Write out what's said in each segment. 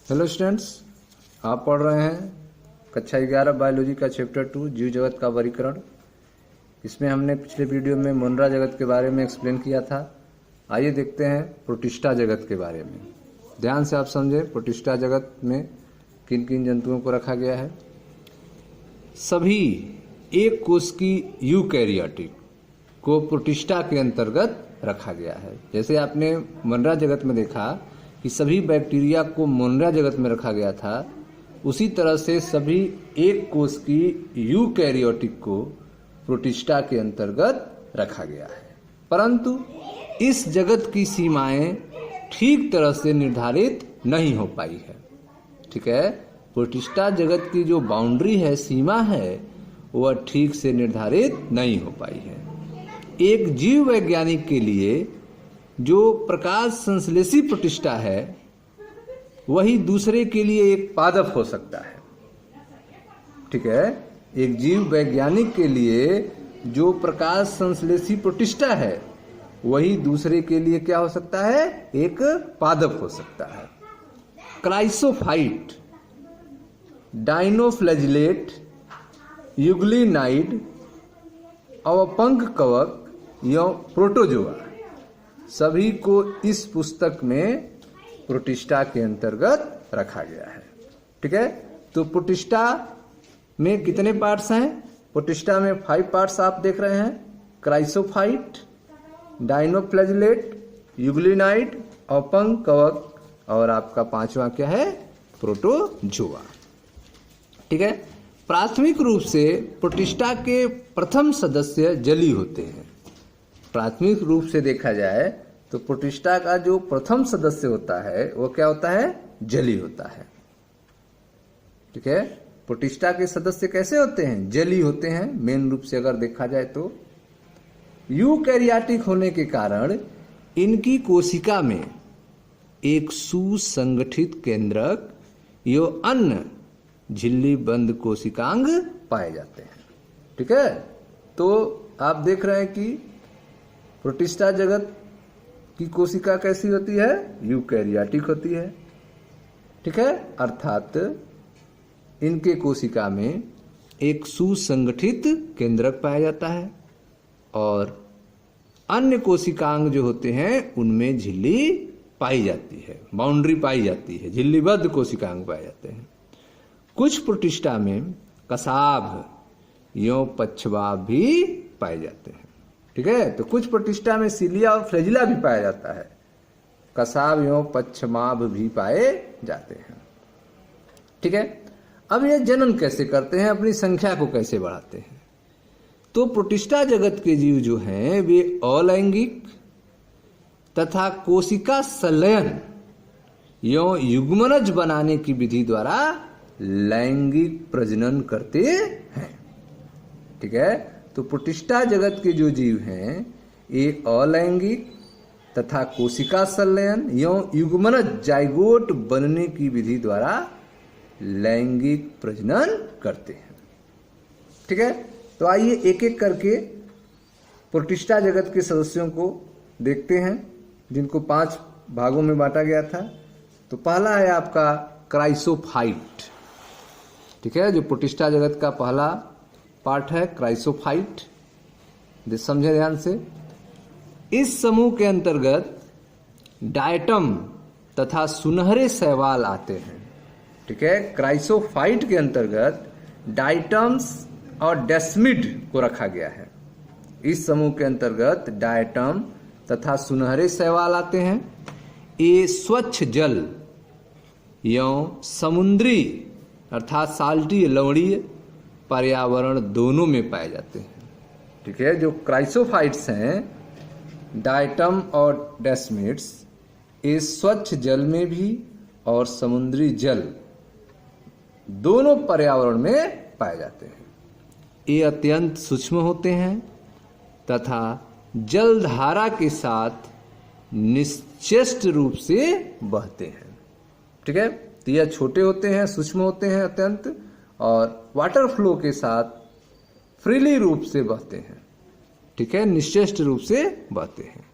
Hello students, आप पढ़ रहे हैं कक्षा 11 बायोलॉजी का चैप्टर 2 जीव जगत का वर्गीकरण। इसमें हमने पिछले वीडियो में मुनरा जगत के बारे में एक्सप्लेन किया था। आइए देखते हैं प्रोटिस्टा जगत के बारे में। ध्यान से आप समझें, प्रोटिस्टा जगत में किन किन जंतुओं को रखा गया है। सभी एक कोश की यूकैरियोटिक को प्रोटिस्टा के अंतर्गत रखा गया है। जैसे आपने मुनरा जगत में देखा कि सभी बैक्टीरिया को मुनरा जगत में रखा गया था, उसी तरह से सभी एक कोश की यूकैरियोटिक को प्रोटिस्टा के अंतर्गत रखा गया है। परंतु इस जगत की सीमाएं ठीक तरह से निर्धारित नहीं हो पाई है। ठीक है, प्रोटिस्टा जगत की जो बाउंड्री है, सीमा है, वह ठीक से निर्धारित नहीं हो पाई है। एक जीव वैज्ञानिक के लिए जो प्रकाश संश्लेषी प्रोटिस्टा है, वही दूसरे के लिए एक पादप हो सकता है। ठीक है, एक जीव वैज्ञानिक के लिए जो प्रकाश संश्लेषी प्रोटिस्टा है, वही दूसरे के लिए क्या हो सकता है? एक पादप हो सकता है। क्राइसोफाइट, डाइनोफ्लैजिलेट, यूग्लिनाइड, अवपंख कवक या प्रोटोजोआ सभी को इस पुस्तक में प्रोटिस्टा के अंतर्गत रखा गया है। ठीक है, तो प्रोटिस्टा में कितने पार्ट्स हैं? प्रोटिस्टा में 5 पार्ट्स आप देख रहे हैं। क्राइसोफाइट, डाइनोफ्लैजिलेट, यूग्लिनाइड, अवपंख कवक और आपका 5वां क्या है? प्रोटोजोआ। ठीक है, प्राथमिक रूप से प्रोटिस्टा के प्रथम सदस्य जली होते हैं। प्राथमिक रूप से देखा जाए तो प्रोटिस्टा का जो प्रथम सदस्य होता है, वो क्या होता है? जली होता है। ठीक है, प्रोटिस्टा के सदस्य कैसे होते हैं? जली होते हैं। मेन रूप से अगर देखा जाए तो यूकैरियोटिक होने के कारण इनकी कोशिका में एक सुसंगठित केंद्रक या अन्य झिल्ली बंद कोशिकांग पाए जाते हैं। ठीक है, तो आप देख रहे हैं कि प्रोटिस्टा जगत की कोशिका कैसी होती है? यूकैरियोटिक होती है। ठीक है, अर्थात इनके कोशिका में एक सुसंगठित केंद्रक पाया जाता है और अन्य कोशिकांग जो होते हैं उनमें झिल्ली पाई जाती है, बाउंड्री पाई जाती है, झिल्लीबद्ध कोशिकांग पाए जाते हैं। कुछ प्रोटिस्टा में कसाभ या पक्षवाभ भी पाए जाते हैं। ठीक है, तो कुछ प्रोटिस्टा में सिलिया और फ्लैजिला भी पाया जाता है। कसाभ एवं पक्षमाभ भी पाए जाते हैं। ठीक है, अब ये जनन कैसे करते हैं, अपनी संख्या को कैसे बढ़ाते हैं? तो प्रोटिस्टा जगत के जीव जो हैं वे अलैंगिक तथा कोशिका संलयन एवं युग्मनज बनाने की विधि द्वारा लैंगिक प्रजनन करते हैं। ठीक है, तो प्रोटिस्टा जगत के जो जीव हैं ये अलैंगिक तथा कोशिका संलयन एवं युग्मनज जाइगोट बनने की विधि द्वारा लैंगिक प्रजनन करते हैं। ठीक है, तो आइए एक एक करके प्रोटिस्टा जगत के सदस्यों को देखते हैं, जिनको 5 भागों में बांटा गया था। तो पहला है आपका क्राइसोफाइट। ठीक है, जो प्रोटिस्टा जगत का पहला पार्ट है क्राइसोफाइट। समझे ध्यान से। इस समूह के अंतर्गत डायटम तथा सुनहरे शैवाल आते हैं। ठीक है, क्राइसोफाइट के अंतर्गत डायटम्स और डेस्मिड को रखा गया है। इस समूह के अंतर्गत डायटम तथा सुनहरे शैवाल आते हैं। ये स्वच्छ जल एवं समुद्री अर्थात साल्टी लवणीय पर्यावरण दोनों में पाए जाते हैं। ठीक है, जो क्राइसोफाइट्स हैं, डायटम और डेस्मिड्स, ये स्वच्छ जल में भी और समुद्री जल दोनों पर्यावरण में पाए जाते हैं। ये अत्यंत सूक्ष्म होते हैं तथा जलधारा के साथ निश्चेष्ट रूप से बहते हैं। ठीक है, तो यह छोटे होते हैं, सूक्ष्म होते हैं अत्यंत, और वाटर फ्लो के साथ फ्रीली रूप से बहते हैं। ठीक है, निश्चेष्ट रूप से बहते हैं।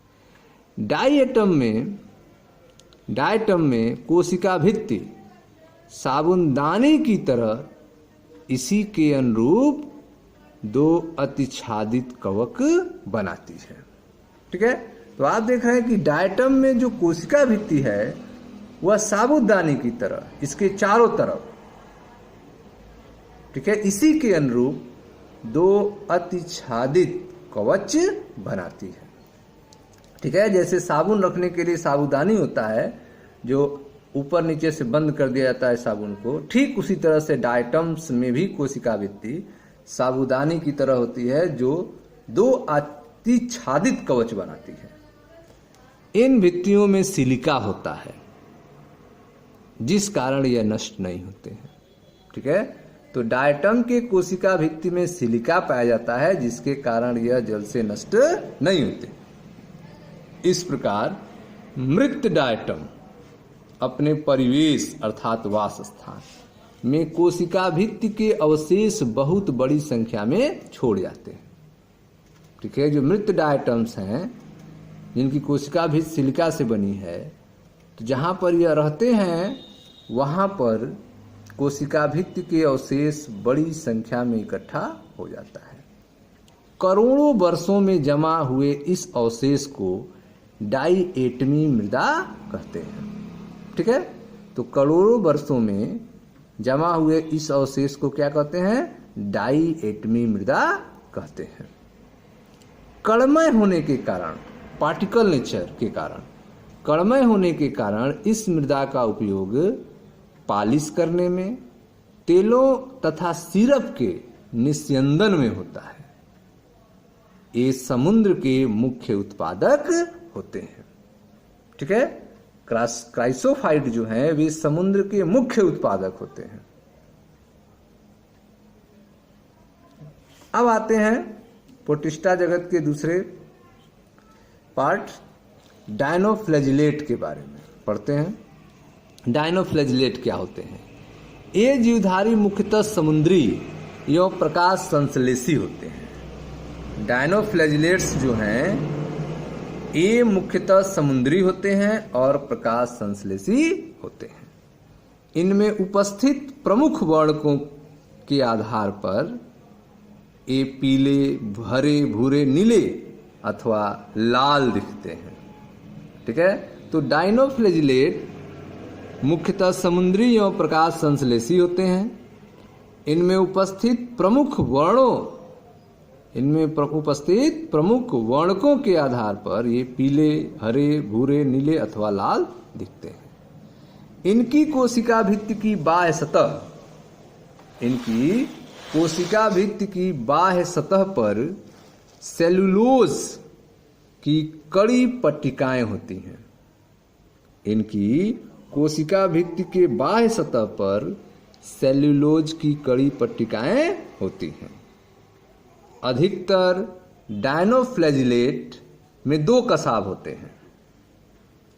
डायटम में कोशिका भित्ति साबुनदानी की तरह इसी के अनुरूप दो अतिच्छादित कवक बनाती है। ठीक है, तो आप देख रहे हैं कि डायटम में जो कोशिका भित्ति है वह साबुनदानी की तरह इसके चारों तरफ, ठीक है, इसी के अनुरूप दो अतिच्छादित कवच बनाती है। ठीक है, जैसे साबुन रखने के लिए साबुनदानी होता है जो ऊपर नीचे से बंद कर दिया जाता है साबुन को, ठीक उसी तरह से डायटम्स में भी कोशिका भित्ति साबुनदानी की तरह होती है जो दो अतिच्छादित कवच बनाती है। इन भित्तियों में सिलिका होता है जिस कारण यह नष्ट नहीं होते हैं। ठीक है, तो डायटम के कोशिका भित्ति में सिलिका पाया जाता है जिसके कारण यह जल से नष्ट नहीं होते। इस प्रकार मृत डायटम अपने परिवेश अर्थात वास स्थान में कोशिका भित्ति के अवशेष बहुत बड़ी संख्या में छोड़ जाते हैं। ठीक है, जो मृत डायटम्स हैं जिनकी कोशिका भित्ति सिलिका से बनी है, तो जहां पर यह रहते हैं वहां पर कोशिका भित्ति के अवशेष बड़ी संख्या में इकट्ठा हो जाता है। करोड़ों वर्षों में जमा हुए इस अवशेष को डाईएटमी मृदा कहते हैं। ठीक है, तो करोड़ों वर्षों में जमा हुए इस अवशेष को क्या कहते हैं? डाईएटमी मृदा कहते हैं। कणमय होने के कारण, पार्टिकल नेचर के कारण, कणमय होने के कारण इस मृदा का उपयोग पालिश करने में, तेलों तथा सिरप के निस्यंदन में होता है। ये समुद्र के मुख्य उत्पादक होते हैं। ठीक है, क्राइसोफाइट जो हैं वे समुद्र के मुख्य उत्पादक होते हैं। अब आते हैं प्रोटिस्टा जगत के दूसरे पार्ट डायनोफ्लैजिलेट के बारे में पढ़ते हैं। डायनोफ्लैजिलेट क्या होते हैं? ये जीवधारी मुख्यतः समुद्री एवं प्रकाश संश्लेषी होते हैं। डायनोफ्लैजिलेट्स जो हैं ये मुख्यतः समुद्री होते हैं और प्रकाश संश्लेषी होते हैं। इनमें उपस्थित प्रमुख वर्णकों के आधार पर ये पीले, हरे, भूरे, नीले अथवा लाल दिखते हैं। ठीक है, तो डायनोफ्लैजिलेट मुख्यतः समुद्री एवं प्रकाश संश्लेषी होते हैं। इनमें उपस्थित प्रमुख वर्णकों के आधार पर ये पीले, हरे, भूरे, नीले अथवा लाल दिखते हैं। इनकी कोशिका भित्ति की बाह्य सतह पर सेलुलोज की कड़ी पट्टिकाएं होती हैं। इनकी कोशिका भित्ति के बाह्य सतह पर सेलुलोज की कड़ी पट्टिकाएं होती हैं। अधिकतर डायनोफ्लैजिलेट में दो कसाब होते हैं।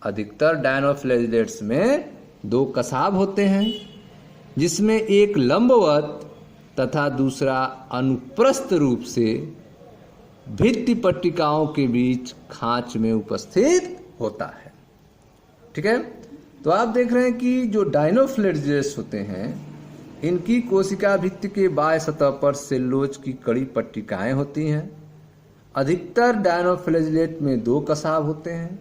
अधिकतर डायनोफ्लैजिलेट्स में दो कसाब होते हैं, जिसमें एक लंबवत तथा दूसरा अनुप्रस्थ रूप से भित्ति पट्टिकाओं के बीच खांच में उपस्थित होता है। ठीक है, तो आप देख रहे हैं कि जो डायनोफ्लैजिलेट्स होते हैं इनकी कोशिका भित्ति के बाह्य सतह पर सेलुलोज की कड़ी पट्टिकाएं होती हैं। अधिकतर डायनोफ्लैजिलेट में दो कसाब होते हैं,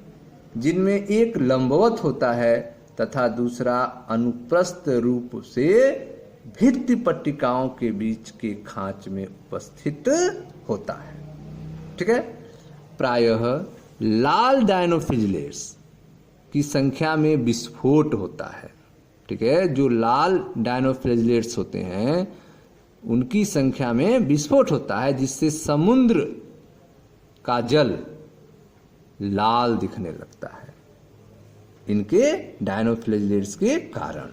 जिनमें एक लंबवत होता है तथा दूसरा अनुप्रस्थ रूप से भित्ति पट्टिकाओं के बीच के खांच में उपस्थित होता है। ठीक है, प्रायः लाल डायनोफ्लैजिलेट्स की संख्या में विस्फोट होता है। ठीक है, जो लाल डायनोफ्लैजिलेट्स होते हैं उनकी संख्या में विस्फोट होता है, जिससे समुद्र का जल लाल दिखने लगता है इनके डायनोफ्लैजिलेट्स के कारण।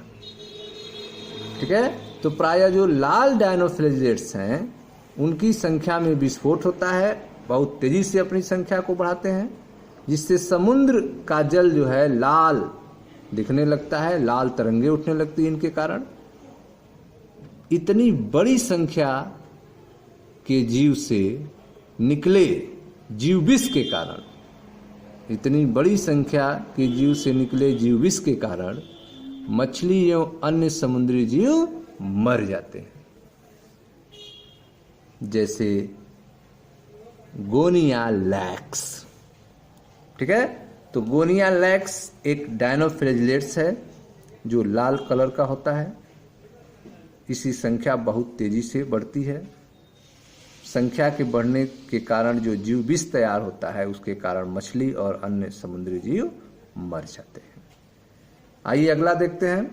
ठीक है, तो प्रायः जो लाल डायनोफ्लैजिलेट्स हैं उनकी संख्या में विस्फोट होता है, बहुत तेजी से अपनी संख्या को बढ़ाते हैं, जिससे समुद्र का जल जो है लाल दिखने लगता है, लाल तरंगे उठने लगती हैं इनके कारण। इतनी बड़ी संख्या के जीव से निकले जीव विष के कारण, इतनी बड़ी संख्या के जीव से निकले जीव विष के कारण मछली एवं अन्य समुद्री जीव मर जाते हैं। जैसे गोनिया लैक्स, ठीक है। तो गोनिया लैक्स एक डायनोफ्लैजिलेट्स है जो लाल कलर का होता है। इसकी संख्या बहुत तेजी से बढ़ती है। संख्या के बढ़ने के कारण जो जीव विष तैयार होता है उसके कारण मछली और अन्य समुद्री जीव मर जाते हैं। आइए अगला देखते हैं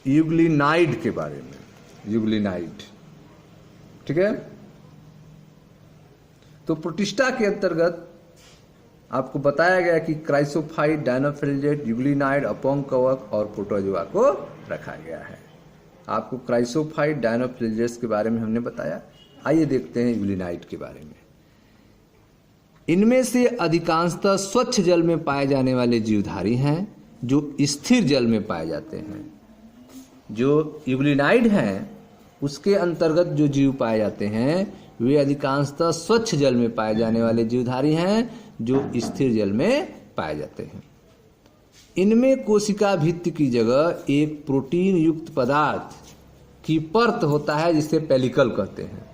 यूग्लिनाइड के बारे में। यूग्लिनाइड, ठीक है। तो प्रोटिस्टा के अंतर्गत आपको बताया गया कि क्राइसोफाइट, डायनोफ्लैजिलेट, यूग्लिनाइड, अपंग कवक और प्रोटोजोआ को रखा गया है। आपको क्राइसोफाइट, डायनोफ्लैजिलेट्स के बारे में हमने बताया। आइए देखते हैं यूग्लिनाइड के बारे में। इनमें से अधिकांशतः स्वच्छ जल में पाए जाने वाले जीवधारी हैं जो स्थिर जल में पाए जाते हैं। जो यूग्लिनाइड हैं उसके अंतर्गत जो जीव पाए जाते हैं वे अधिकांशतः स्वच्छ जल में पाए जाने वाले जीवधारी हैं जो स्थिर जल में पाए जाते हैं। इनमें कोशिका भित्ति की जगह एक प्रोटीन युक्त पदार्थ की परत होता है जिसे पेलिकल कहते हैं,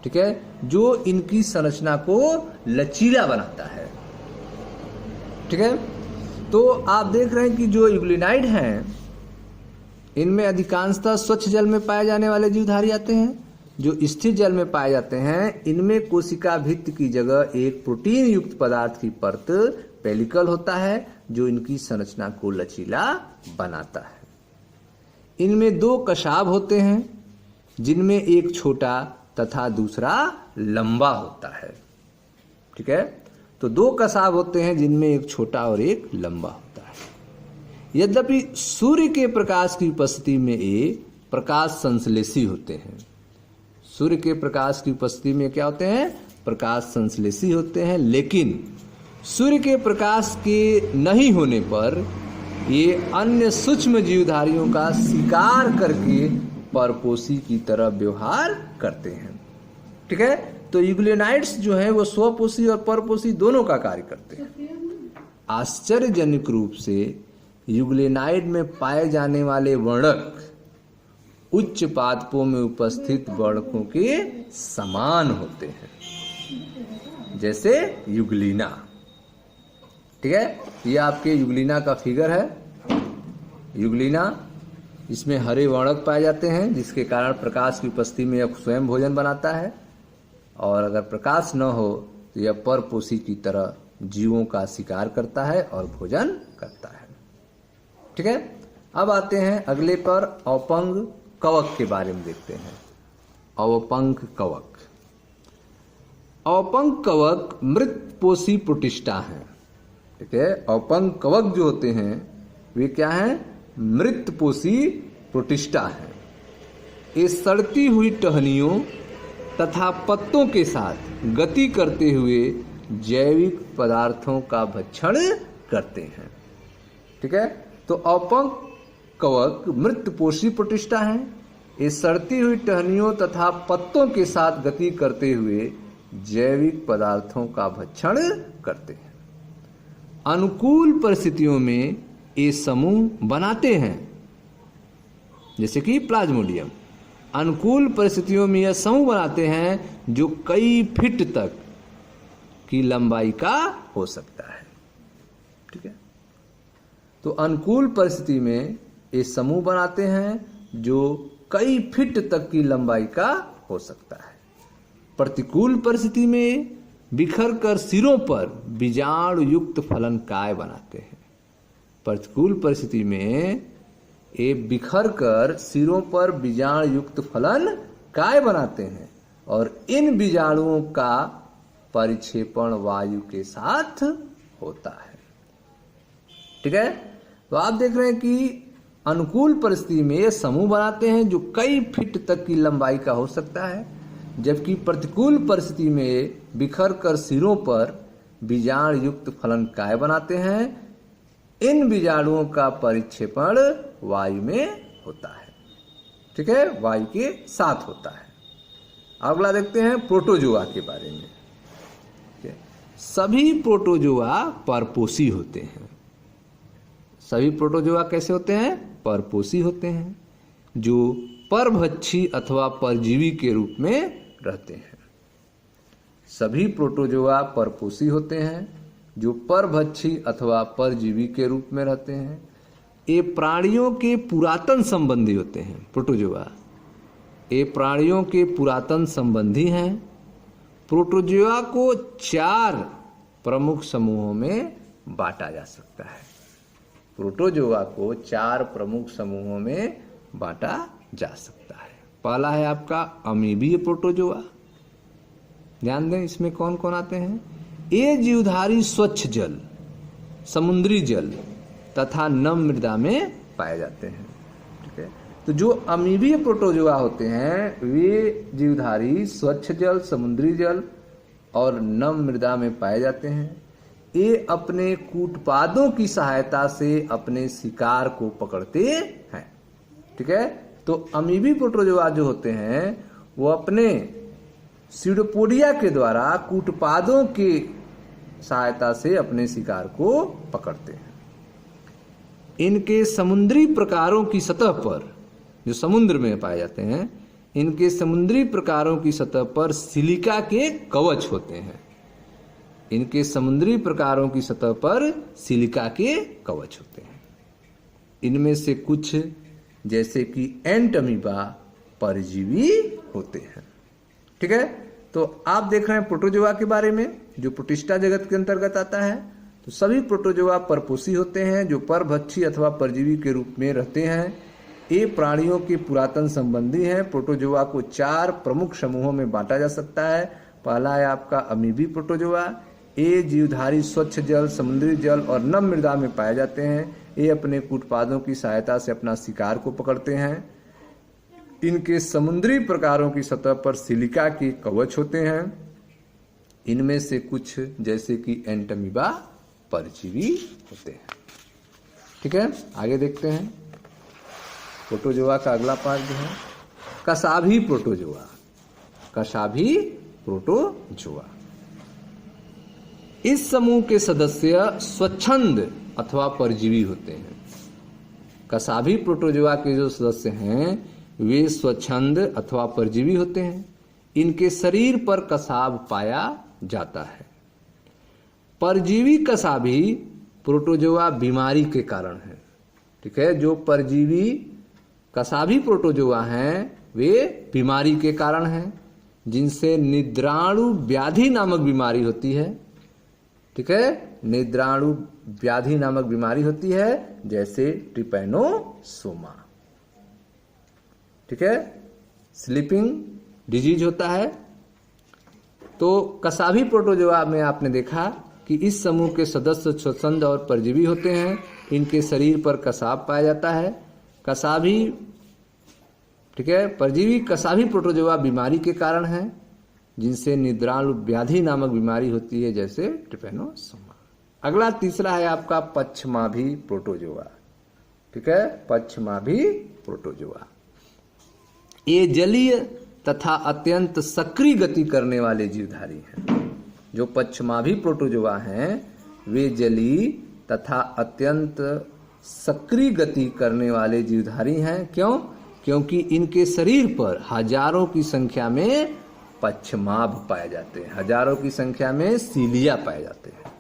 ठीक है, जो इनकी संरचना को लचीला बनाता है, ठीक है। तो आप देख रहे हैं कि जो यूग्लिनाइड हैं इनमें अधिकांशतः स्वच्छ जल में पाए जाने वाले जीवधारी आते हैं। जो स्थिर जल में पाए जाते हैं इनमें कोशिका भित्ति की जगह एक प्रोटीन युक्त पदार्थ की परत पेलिकल होता है जो इनकी संरचना को लचीला बनाता है। इनमें दो कशाब होते हैं जिनमें एक छोटा तथा दूसरा लंबा होता है, ठीक है। तो दो कशाब होते हैं जिनमें एक छोटा और एक लंबा होता है। यद्यपि सूर्य के प्रकाश की उपस्थिति में ये प्रकाश संश्लेषी होते हैं। सूर्य के प्रकाश की उपस्थिति में क्या होते हैं? प्रकाश संश्लेषी होते हैं। लेकिन सूर्य के प्रकाश के नहीं होने पर ये अन्य सूक्ष्म जीवधारियों का शिकार करके परपोषी की तरह व्यवहार करते हैं, ठीक है। तो यूग्लिनाइड्स जो है वो स्वपोषी और परपोषी दोनों का कार्य करते हैं। आश्चर्यजनक रूप से यूग्लिनाइड में पाए जाने वाले वर्णक उच्च पादपों में उपस्थित वर्णकों के समान होते हैं, जैसे यूग्लिना, ठीक है। ये आपके यूग्लिना का फिगर है। यूग्लिना, इसमें हरे वर्णक पाए जाते हैं जिसके कारण प्रकाश की उपस्थिति में यह स्वयं भोजन बनाता है, और अगर प्रकाश न हो तो यह परपोषी की तरह जीवों का शिकार करता है और भोजन करता है, ठीक है। अब आते हैं अगले पर औपंग कवक के बारे में देखते हैं। औपंग कवक। औपंग कवक मृतपोषी प्रोटिस्टा हैं, ठीक है। औपंग कवक जो होते हैं वे क्या हैं? मृतपोषी प्रोटिस्टा हैं। ये सड़ती हुई टहनियों तथा पत्तों के साथ गति करते हुए जैविक पदार्थों का भक्षण करते हैं, ठीक है। तो औपंग कवक मृतपोषी प्रोटिस्टा हैं। ये सड़ती हुई टहनियों तथा पत्तों के साथ गति करते हुए जैविक पदार्थों का भक्षण करते हैं। अनुकूल परिस्थितियों में ये समूह बनाते हैं, जैसे कि प्लाज्मोडियम। अनुकूल परिस्थितियों में यह समूह बनाते हैं जो कई फीट तक की लंबाई का हो सकता है, ठीक है। तो अनुकूल परिस्थिति में ये समूह बनाते हैं जो कई फीट तक की लंबाई का हो सकता है। प्रतिकूल परिस्थिति में बिखर कर सिरों पर बीजाणु युक्त फलनकाय बनाते हैं। प्रतिकूल परिस्थिति में ये बिखर कर सिरों पर बीजाणु युक्त फलनकाय बनाते हैं और इन बीजाणुओं का परिक्षेपण वायु के साथ होता है, ठीक है। तो आप देख रहे हैं कि अनुकूल परिस्थिति में ये समूह बनाते हैं जो कई फीट तक की लंबाई का हो सकता है, जबकि प्रतिकूल परिस्थिति में बिखर कर सिरों पर बीजाणु युक्त फलनकाय बनाते हैं। इन बीजाणुओं का परिक्षेपण वायु में होता है, ठीक है, वायु के साथ होता है। अगला देखते हैं प्रोटोजोआ के बारे में। सभी प्रोटोजोआ परपोषी होते हैं। सभी प्रोटोजोआ कैसे होते हैं? परपोषी होते हैं, जो परभक्षी अथवा परजीवी के रूप में रहते हैं। सभी प्रोटोजोआ परपोषी होते हैं जो परभक्षी अथवा परजीवी के रूप में रहते हैं। ये प्राणियों के पुरातन संबंधी होते हैं। प्रोटोजोआ ये प्राणियों के पुरातन संबंधी हैं। प्रोटोजोआ को 4 प्रमुख समूहों में बांटा जा सकता है। प्रोटोजोआ को 4 प्रमुख समूहों में बांटा जा सकता है। पहला है आपका अमीबीय प्रोटोजोआ। ध्यान दें, इसमें कौन कौन आते हैं? ये जीवधारी स्वच्छ जल, समुद्री जल तथा नम मृदा में पाए जाते हैं। ठीक है, तो जो अमीबीय प्रोटोजोआ होते हैं वे जीवधारी स्वच्छ जल, समुद्री जल और नम मृदा में पाए जाते हैं। ये अपने कूटपादों की सहायता से अपने शिकार को पकड़ते हैं। ठीक है, तो अमीबी प्रोटोजोआ जो होते हैं वो अपने सीडोपोडिया के द्वारा कूटपादों की सहायता से अपने शिकार को पकड़ते हैं। इनके समुद्री प्रकारों की सतह पर, जो समुद्र में पाए जाते हैं, इनके समुद्री प्रकारों की सतह पर सिलिका के कवच होते हैं। इनके समुद्री प्रकारों की सतह पर सिलिका के कवच होते हैं। इनमें से कुछ जैसे कि एंट अमीबा परजीवी होते हैं। ठीक है, तो आप देख रहे हैं प्रोटोजोआ के बारे में, जो प्रोटिस्टा जगत के अंतर्गत आता है। तो सभी प्रोटोजोआ परपोषी होते हैं जो परभक्षी अथवा परजीवी के रूप में रहते हैं। ये प्राणियों के पुरातन संबंधी हैं। प्रोटोजोआ को 4 प्रमुख समूहों में बांटा जा सकता है। पहला है आपका अमीबी प्रोटोजोआ। ये जीवधारी स्वच्छ जल, समुद्री जल और नम मृदा में पाए जाते हैं। ये अपने कूटपादों की सहायता से अपना शिकार को पकड़ते हैं। इनके समुद्री प्रकारों की सतह पर सिलिका के कवच होते हैं। इनमें से कुछ जैसे कि एंट अमीबा परजीवी होते हैं। ठीक है, आगे देखते हैं। प्रोटोजोआ का अगला पार्ट जो है कसाभी प्रोटोजोआ। कसाभी प्रोटोजोआ, इस समूह के सदस्य स्वच्छंद अथवा परजीवी होते हैं। कसाभी प्रोटोजोआ के जो सदस्य हैं वे स्वच्छंद अथवा परजीवी होते हैं। इनके शरीर पर कसाब पाया जाता है। परजीवी कसाभी प्रोटोजोआ बीमारी के कारण है। ठीक है, जो परजीवी कसाभी प्रोटोजोआ हैं वे बीमारी के कारण हैं, जिनसे निद्राणु व्याधि नामक बीमारी होती है। ठीक है, निद्राणु व्याधि नामक बीमारी होती है, जैसे ट्रिपैनोसोमा। ठीक है, स्लीपिंग डिजीज होता है। तो कसाभी प्रोटोजोआ में आपने देखा कि इस समूह के सदस्य स्वच्छंद और परजीवी होते हैं। इनके शरीर पर कसाब पाया जाता है। कसाभी, ठीक है, परजीवी कसाभी प्रोटोजोआ बीमारी के कारण है, जिनसे निद्राणु व्याधि नामक बीमारी होती है, जैसे ट्रिपैनोसोमा। अगला तीसरा है आपका पश्चिमाभी प्रोटोजोआ। ठीक है, पश्चिमाभी प्रोटोजोआ ये जलीय तथा अत्यंत सक्रिय गति करने वाले जीवधारी हैं। जो पश्चिमाभी प्रोटोजोआ हैं वे जलीय तथा अत्यंत सक्रिय गति करने वाले जीवधारी हैं। क्यों? क्योंकि इनके शरीर पर हजारों की संख्या में पश्चिमाभ पाए जाते हैं, हजारों की संख्या में सीलिया पाए जाते हैं।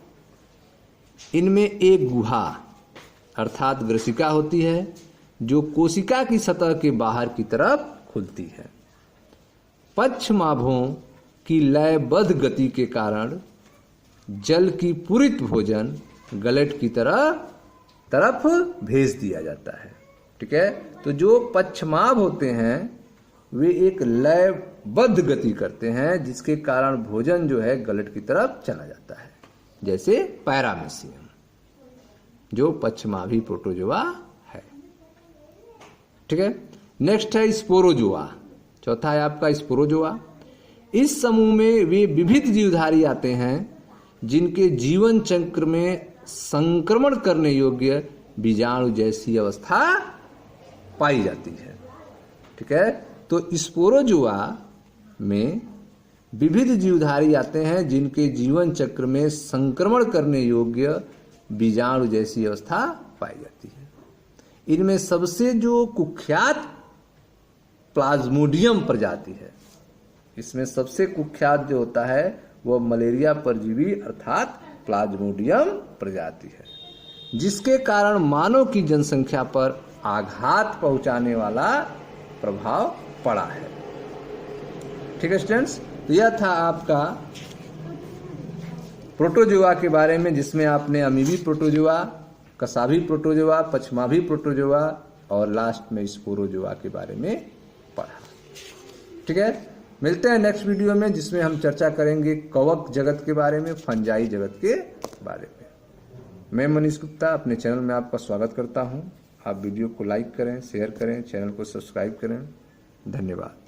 इनमें एक गुहा अर्थात ग्रसिका होती है, जो कोशिका की सतह के बाहर की तरफ खुलती है। पश्चिमाभों की लयबद्ध गति के कारण जल की पूरित भोजन गलट की तरफ भेज दिया जाता है। ठीक है, तो जो पश्चिमाभ होते हैं वे एक लयबद्ध गति करते हैं, जिसके कारण भोजन जो है गलट की तरफ चला जाता है, जैसे पैरामीशियम जो पश्चिमाभी प्रोटोजोआ है। ठीक है, नेक्स्ट है स्पोरोजोआ। चौथा है आपका स्पोरोजोआ। इस समूह में वे विविध जीवधारी आते हैं जिनके जीवन चक्र में संक्रमण करने योग्य बीजाणु जैसी अवस्था पाई जाती है। ठीक है, तो स्पोरोजोआ में विविध जीवधारी आते हैं जिनके जीवन चक्र में संक्रमण करने योग्य बीजाणु जैसी अवस्था पाई जाती है। इनमें सबसे जो कुख्यात प्लाज्मोडियम प्रजाति है, इसमें सबसे कुख्यात जो होता है वह मलेरिया परजीवी अर्थात प्लाज्मोडियम प्रजाति है, जिसके कारण मानव की जनसंख्या पर आघात पहुंचाने वाला प्रभाव पड़ा है। ठीक है स्टूडेंट्स, तो यह था आपका प्रोटोजोआ के बारे में, जिसमें आपने अमीबी प्रोटोजोआ, कसाभी प्रोटोजोआ, पछमाभी प्रोटोजोआ और लास्ट में स्पोरोजोआ के बारे में पढ़ा। ठीक है, मिलते हैं नेक्स्ट वीडियो में, जिसमें हम चर्चा करेंगे कवक जगत के बारे में, फंजाई जगत के बारे में। मैं मनीष गुप्ता अपने चैनल में आपका स्वागत करता हूं। आप वीडियो को लाइक करें, शेयर करें, चैनल को सब्सक्राइब करें। धन्यवाद।